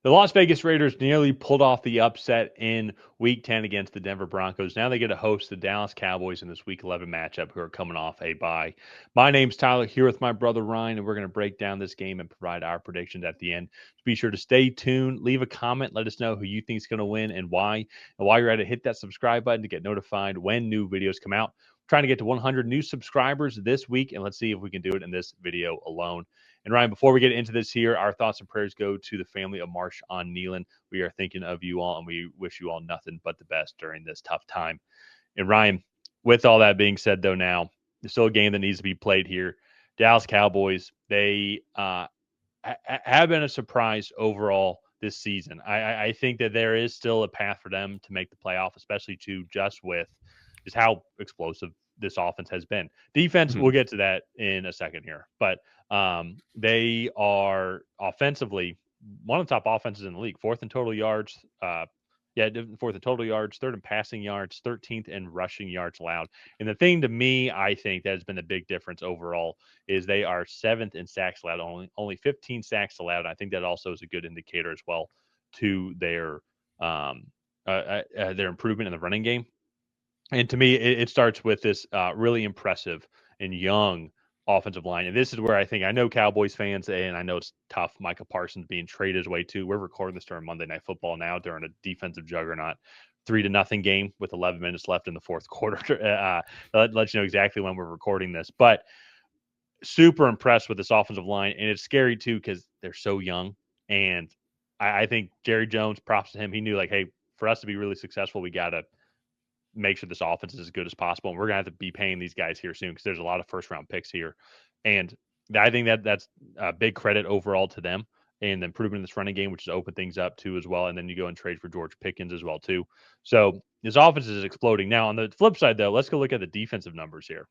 The Las Vegas Raiders nearly pulled off the upset in Week 10 against the Denver Broncos. Now they get to host the Dallas Cowboys in this Week 11 matchup, who are coming off a bye. My name's Tyler, here with my brother Ryan, and we're going to break down this game and provide our predictions at the end. Be sure to stay tuned, leave a comment, let us know who you think is going to win and why. And while you're at it, hit that subscribe button to get notified when new videos come out. We're trying to get to 100 new subscribers this week, and let's see if we can do it in this video alone. And Ryan, before we get into this here, our thoughts and prayers go to the family of Marshawn Nealon. We are thinking of you all, and we wish you all nothing but the best during this tough time. And Ryan, with all that being said, though, now there's still a game that needs to be played here. Dallas Cowboys, they have been a surprise overall this season. I think that there is still a path for them to make the playoff, especially just how explosive this offense has been. Defense, we'll get to that in a second here, but they are offensively one of the top offenses in the league, fourth in total yards. Fourth in total yards, third in passing yards, 13th in rushing yards allowed. And the thing to me, I think that has been a big difference overall is they are seventh in sacks allowed, only 15 sacks allowed. I think that also is a good indicator as well to their improvement in the running game. And to me, it starts with this really impressive and young offensive line. And this is where I know Cowboys fans, and I know it's tough, Micah Parsons being traded his way too. We're recording this during Monday Night Football now during a defensive juggernaut. 3-0 game with 11 minutes left in the fourth quarter. Let you know exactly when we're recording this. But super impressed with this offensive line. And it's scary too because they're so young. And I think Jerry Jones, props to him, he knew, like, hey, for us to be really successful, we got to make sure this offense is as good as possible. And we're going to have to be paying these guys here soon because there's a lot of first-round picks here. And I think that's a big credit overall to them and the improvement in this running game, which has opened things up too as well. And then you go and trade for George Pickens as well too. So this offense is exploding. Now, on the flip side, though, let's go look at the defensive numbers here.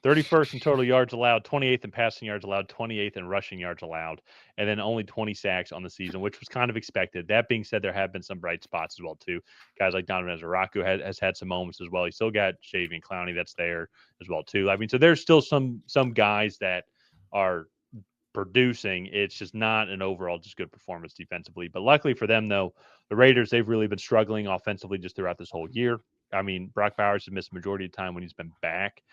31st in total yards allowed, 28th in passing yards allowed, 28th in rushing yards allowed, and then only 20 sacks on the season, which was kind of expected. That being said, there have been some bright spots as well, too. Guys like Donovan Ezaraku has had some moments as well. He's still got Jadeveon Clowney that's there as well, too. I mean, so there's still some guys that are producing. It's just not an overall just good performance defensively. But luckily for them, though, the Raiders, they've really been struggling offensively just throughout this whole year. I mean, Brock Bowers has missed the majority of the time when he's been back.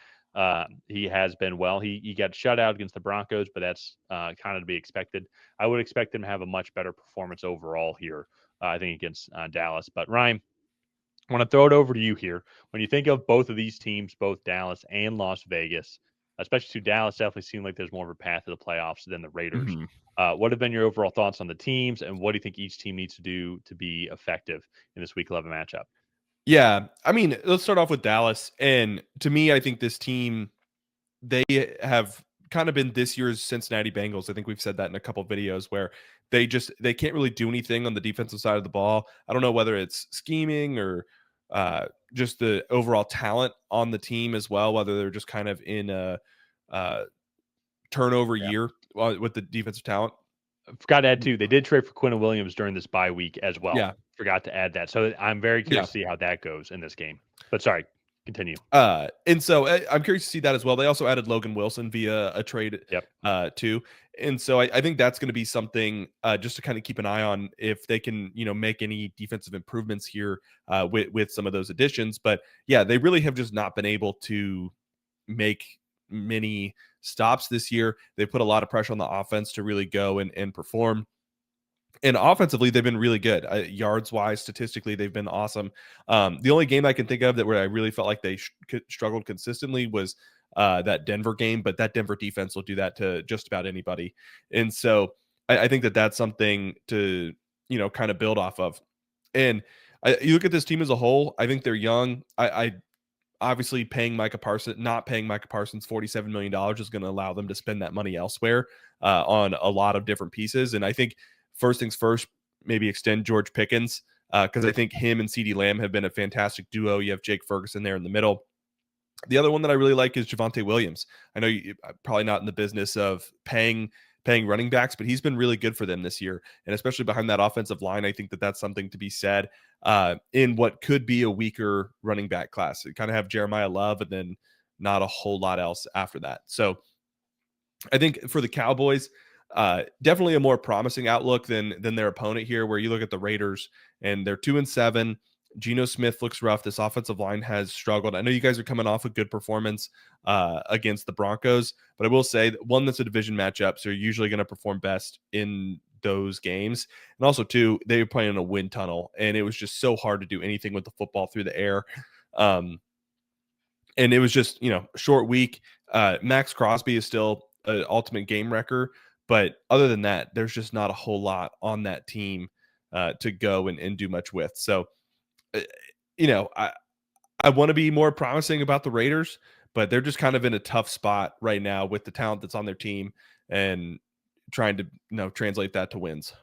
He has been well. He got shut out against the Broncos, but that's kind of to be expected. I would expect him to have a much better performance overall here, I think, against Dallas. But Ryan, I want to throw it over to you here. When you think of both of these teams, both Dallas and Las Vegas, especially to Dallas, definitely seemed like there's more of a path to the playoffs than the Raiders. What have been your overall thoughts on the teams, and what do you think each team needs to do to be effective in this Week 11 matchup? Yeah, I mean, let's start off with Dallas. And to me, I think this team, they have kind of been this year's Cincinnati Bengals. I think we've said that in a couple of videos where they can't really do anything on the defensive side of the ball. I don't know whether it's scheming or just the overall talent on the team as well, whether they're just kind of in a turnover year with the defensive talent. Forgot to add too, they did trade for Quinn Williams during this bye week as well. Yeah. Forgot to add that. So I'm very curious to see how that goes in this game. But sorry, continue. And so I'm curious to see that as well. They also added Logan Wilson via a trade too. And so I think that's going to be something just to kind of keep an eye on if they can, make any defensive improvements here with some of those additions. But yeah, they really have just not been able to make many stops this year. They put a lot of pressure on the offense to really go and perform. And offensively, they've been really good. Yards wise, statistically, they've been awesome. The only game I can think of where I really felt like they struggled consistently was that Denver game, but that Denver defense will do that to just about anybody. And so I think that's something to, kind of build off of. And you look at this team as a whole, I think they're young. I obviously not paying Micah Parsons $47 million is going to allow them to spend that money elsewhere on a lot of different pieces. And I think first things first, maybe extend George Pickens because I think him and CeeDee Lamb have been a fantastic duo. You have Jake Ferguson there in the middle. The other one that I really like is Javonte Williams. I know you're probably not in the business of paying running backs, but he's been really good for them this year. And especially behind that offensive line, I think that's something to be said in what could be a weaker running back class. You kind of have Jeremiah Love and then not a whole lot else after that. So I think for the Cowboys, definitely a more promising outlook than their opponent here, where you look at the Raiders and they're 2-7. Geno Smith looks rough. This offensive line has struggled. I know you guys are coming off a good performance against the Broncos, but I will say that, one, that's a division matchup, so you're usually going to perform best in those games. And also, two, they were playing in a wind tunnel, and it was just so hard to do anything with the football through the air. And it was just, a short week. Max Crosby is still an ultimate game wrecker, but other than that, there's just not a whole lot on that team to go and do much with. So, I want to be more promising about the Raiders, but they're just kind of in a tough spot right now with the talent that's on their team and trying to translate that to wins.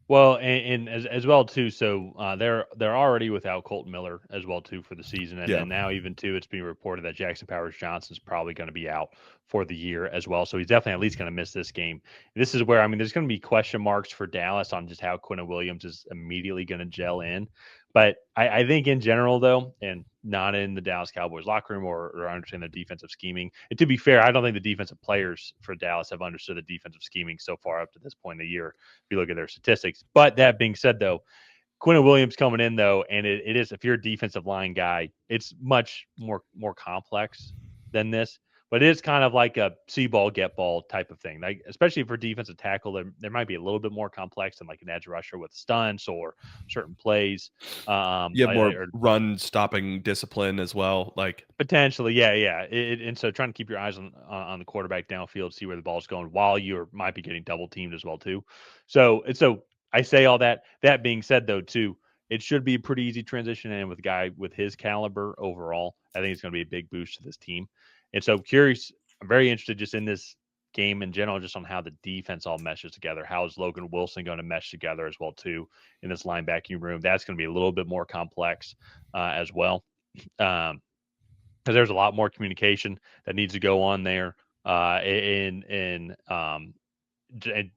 Well, and as well too. So they're already without Colton Miller as well too for the season, and Yeah. then now even too, it's being reported that Jackson Powers Johnson's probably going to be out for the year as well. So he's definitely at least going to miss this game. This is where there's going to be question marks for Dallas on just how Quinn Williams is immediately going to gel in. But I think in general, though, and not in the Dallas Cowboys locker room or understand the defensive scheming. And to be fair, I don't think the defensive players for Dallas have understood the defensive scheming so far up to this point in the year. If you look at their statistics. But that being said, though, Quinn Williams coming in though, and it is, if you're a defensive line guy, it's much more complex than this. But it is kind of like a see ball, get ball type of thing. Like, especially for defensive tackle, there might be a little bit more complex than like an edge rusher with stunts or certain plays. You have more Or run stopping discipline as well. Like, potentially, yeah. And so trying to keep your eyes on the quarterback downfield, see where the ball's going while you might be getting double teamed as well too. So I say all that. That being said, though, too, it should be a pretty easy transition, and with a guy with his caliber overall, I think it's going to be a big boost to this team. And so I'm very interested just in this game in general, just on how the defense all meshes together. How is Logan Wilson going to mesh together as well too in this linebacking room? That's going to be a little bit more complex as well. Because there's a lot more communication that needs to go on there, and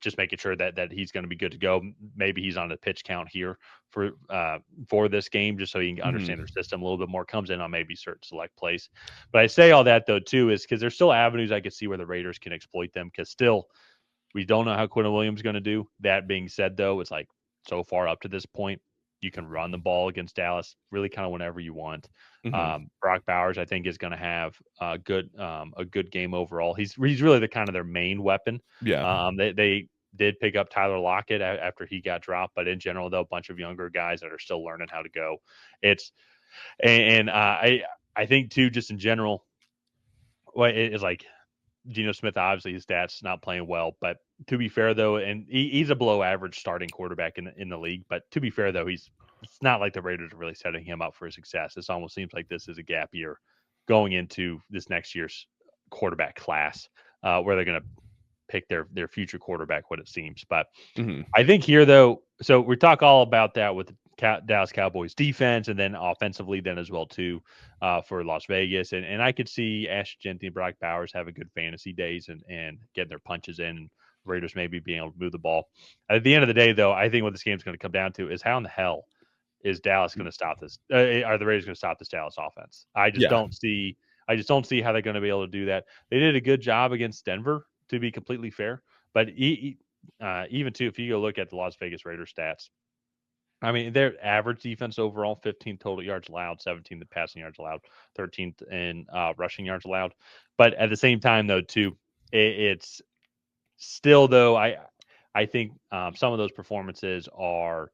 just making sure that he's going to be good to go. Maybe he's on a pitch count here for this game, just so you can understand their system a little bit more. Comes in on maybe certain select plays. But I say all that though too is because there's still avenues I could see where the Raiders can exploit them. Because still, we don't know how Quinn Williams is going to do. That being said, though, it's like so far up to this point, you can run the ball against Dallas really kind of whenever you want. Brock Bowers, I think, is going to have a good game overall. He's really the kind of their main weapon. yeah. They did pick up Tyler Lockett after he got dropped, but in general, though, a bunch of younger guys that are still learning how to go. It's and I think too, just in general, well, it's like Geno Smith, obviously his stats not playing well, but to be fair though, and he's a below average starting quarterback in the league. But to be fair though, it's not like the Raiders are really setting him up for success. This almost seems like this is a gap year going into this next year's quarterback class, where they're going to pick their future quarterback, what it seems. But I think here though, so we talk all about that with the Dallas Cowboys defense, and then offensively then as well too, for Las Vegas, and I could see Ashton Jeanty and Brock Bowers having good fantasy days and getting their punches in, and Raiders maybe being able to move the ball. At the end of the day, though, I think what this game's going to come down to is how in the hell is Dallas going to stop this? Are the Raiders going to stop this Dallas offense? I just don't see. I just don't see how they're going to be able to do that. They did a good job against Denver, to be completely fair, but even too, if you go look at the Las Vegas Raiders stats, their average defense overall, 15 total yards allowed, 17th in passing yards allowed, 13th in rushing yards allowed. But at the same time, though, too, it's still though I think some of those performances are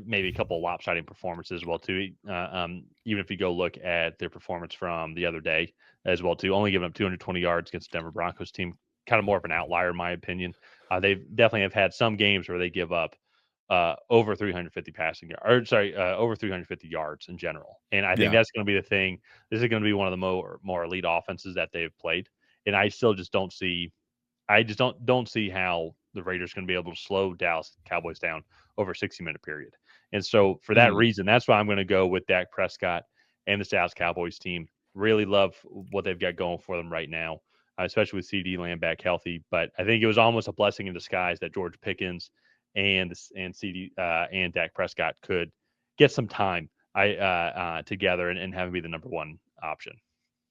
maybe a couple of lopsided performances as well too. Even if you go look at their performance from the other day as well too, only giving up 220 yards against the Denver Broncos team, kind of more of an outlier in my opinion. They definitely have had some games where they give up over 350 passing yards, or sorry, over 350 yards in general. And I think that's going to be the thing. This is going to be one of the more elite offenses that they've played, and I still just don't see. I just don't see how the Raiders going to be able to slow Dallas Cowboys down over a 60-minute period. And so for that reason, that's why I'm going to go with Dak Prescott and the Dallas Cowboys team. Really love what they've got going for them right now, especially with CD Lamb back healthy. But I think it was almost a blessing in disguise that George Pickens and CD and Dak Prescott could get some time together and have him be the number one option.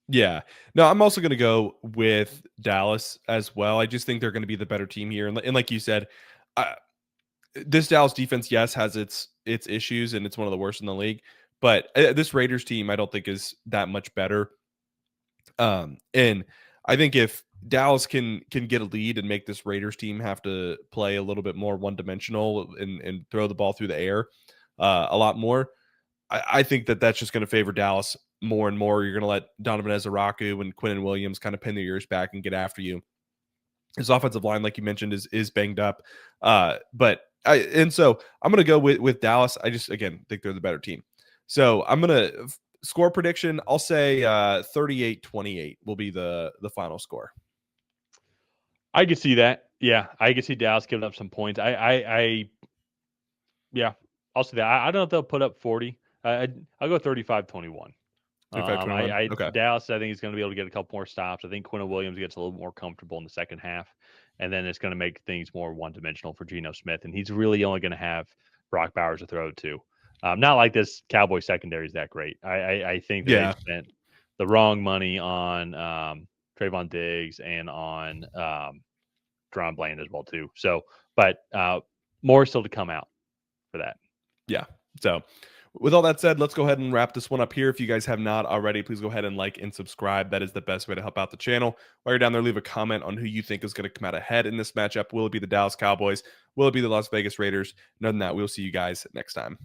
Yeah. No, I'm also going to go with Dallas as well. I just think they're going to be the better team here. And like you said, uh, this Dallas defense, yes, has its issues, and it's one of the worst in the league. But this Raiders team, I don't think is that much better. And I think if Dallas can get a lead and make this Raiders team have to play a little bit more one dimensional and throw the ball through the air a lot more, I think that's just going to favor Dallas more and more. You're going to let Donovan Ezaraku and Quinnen Williams kind of pin their ears back and get after you. His offensive line, like you mentioned, is banged up. So I'm going to go with Dallas. I just, again, think they're the better team. So I'm going to score prediction. I'll say 38-28 will be the final score. I could see that. Yeah, I could see Dallas giving up some points. Yeah, I'll see that. I don't know if they'll put up 40. I'll go 35-21. 35-21. Okay. Dallas, I think, is going to be able to get a couple more stops. I think Quinnen Williams gets a little more comfortable in the second half, and then it's going to make things more one-dimensional for Geno Smith, and he's really only going to have Brock Bowers to throw to. Not like this Cowboys secondary is that great. I think that they spent the wrong money on Trayvon Diggs and on Deron Bland as well too. So, but more still to come out for that. Yeah. So with all that said, let's go ahead and wrap this one up here. If you guys have not already, please go ahead and like and subscribe. That is the best way to help out the channel. While you're down there, leave a comment on who you think is going to come out ahead in this matchup. Will it be the Dallas Cowboys? Will it be the Las Vegas Raiders? Other than that, we'll see you guys next time.